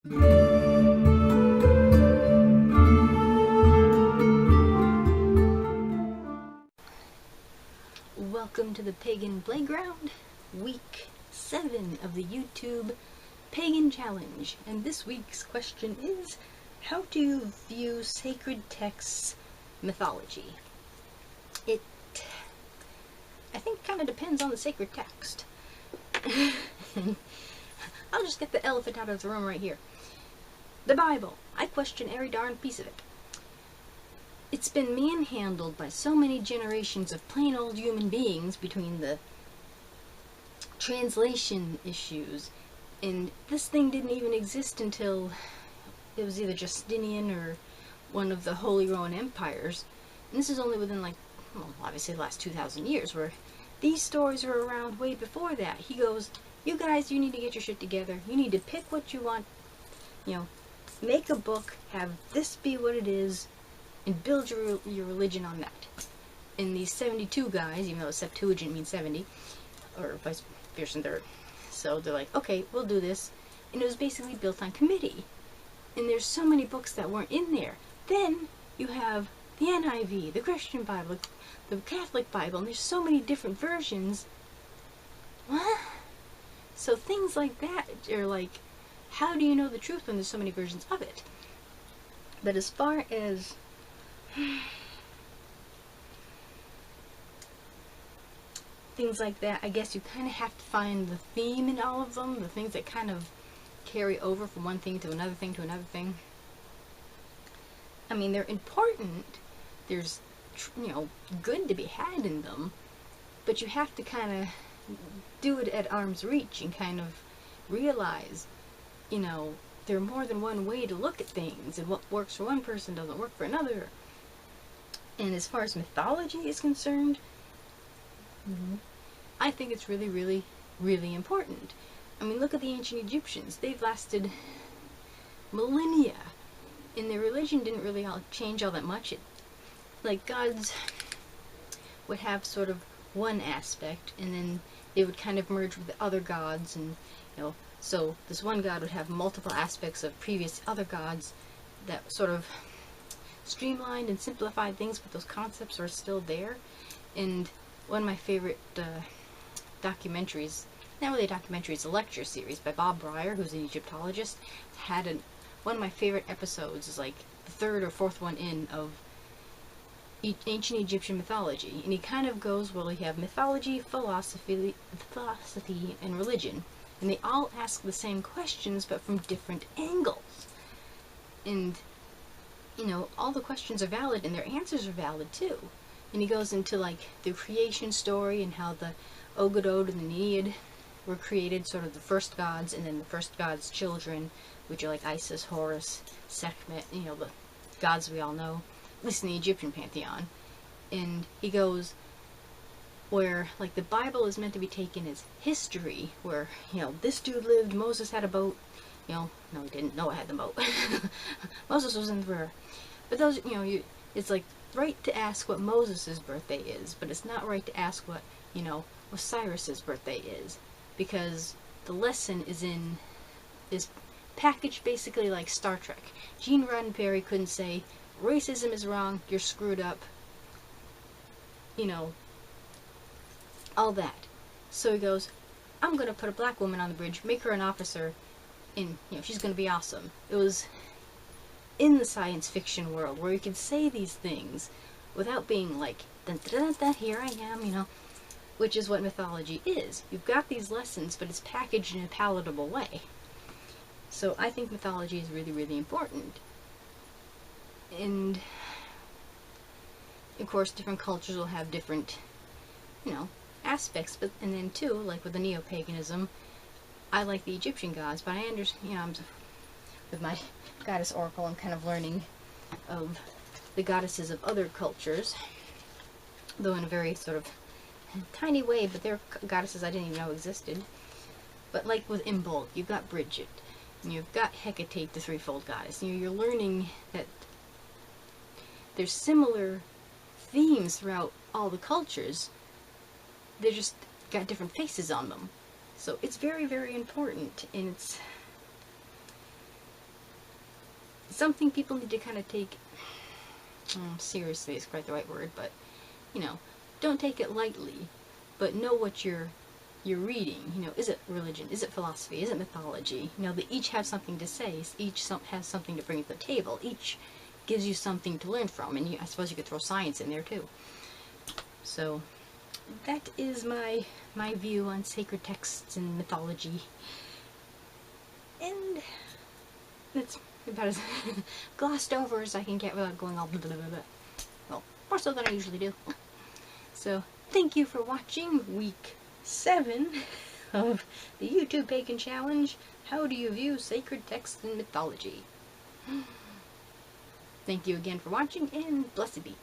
Welcome to the Pagan Playground, week 7 of the YouTube Pagan Challenge. And this week's question is, how do you view sacred texts mythology? It, I think, kind of depends on the sacred text. I'll just get the elephant out of the room right here. The Bible. I question every darn piece of it. It's been manhandled by so many generations of plain old human beings between the translation issues, and this thing didn't even exist until it was either Justinian or one of the Holy Roman Empires. And this is only within, like, well, obviously the last 2,000 years, where these stories were around way before that. He goes, you guys, you need to get your shit together. You need to pick what you want, make a book, have this be what it is, and build your religion on that. And these 72 guys, even though Septuagint means 70, or vice versa third, so they're like, okay, we'll do this. And it was basically built on committee. And there's so many books that weren't in there. Then you have the NIV, the Christian Bible, the Catholic Bible, and there's so many different versions. What? So things like that are like, how do you know the truth when there's so many versions of it? But as far as things like that, I guess you kind of have to find the theme in all of them, the things that kind of carry over from one thing to another thing to another thing. I mean, they're important. There's, good to be had in them, but you have to kind of do it at arm's reach and kind of realize, there are more than one way to look at things, and what works for one person doesn't work for another. And as far as mythology is concerned, I think it's really, really, really important. I mean, look at the ancient Egyptians. They've lasted millennia, and their religion didn't really change all that much. Like, gods would have sort of one aspect, and then they would kind of merge with the other gods, and, so this one god would have multiple aspects of previous other gods that sort of streamlined and simplified things, but those concepts are still there. And one of my favorite documentaries, not really a documentary, it's a lecture series by Bob Breyer, who's an Egyptologist, had one of my favorite episodes is like the third or fourth one in of ancient Egyptian mythology. And he kind of goes, well, you have mythology, philosophy, and religion. And they all ask the same questions, but from different angles. And all the questions are valid, and their answers are valid too. And he goes into, like, the creation story and how the Ogodod and the Nereid were created, sort of the first gods, and then the first gods' children, which are like Isis, Horus, Sekhmet, the gods we all know, at least in the Egyptian pantheon. And he goes, where, like, the Bible is meant to be taken as history, where, this dude lived, Moses had a boat, no, he didn't. Noah had the boat. Moses was in the river. But those, it's like right to ask what Moses' birthday is, but it's not right to ask what, Osiris' birthday is. Because the lesson is packaged basically like Star Trek. Gene Roddenberry couldn't say, racism is wrong, you're screwed up, all that. So he goes, I'm going to put a black woman on the bridge, make her an officer, and, she's going to be awesome. It was in the science fiction world where you could say these things without being like, dun, dun, dun, dun, here I am, which is what mythology is. You've got these lessons, but it's packaged in a palatable way. So I think mythology is really, really important. And, of course, different cultures will have different, aspects. But, and then, too, like with the neo-paganism, I like the Egyptian gods, but I understand, with my goddess oracle, I'm kind of learning of the goddesses of other cultures, though in a very sort of tiny way, but they're goddesses I didn't even know existed. But like with Imbolc, you've got Bridget, and you've got Hecate, the threefold goddess. You're learning that there's similar themes throughout all the cultures. They just got different faces on them. So it's very, very important, and something people need to kind of take seriously is quite the right word, but you know, don't take it lightly, but know what you're reading. You know, is it religion? Is it philosophy? Is it mythology? You know, they each have something to say. Each has something to bring to the table. Each gives you something to learn from, and I suppose you could throw science in there too. So that is my view on sacred texts and mythology, and that's about as glossed over as I can get without going all blah blah blah blah. Well, more so than I usually do. So thank you for watching week 7 of the YouTube Pagan Challenge. How do you view sacred texts and mythology? Thank you again for watching, and blessed be.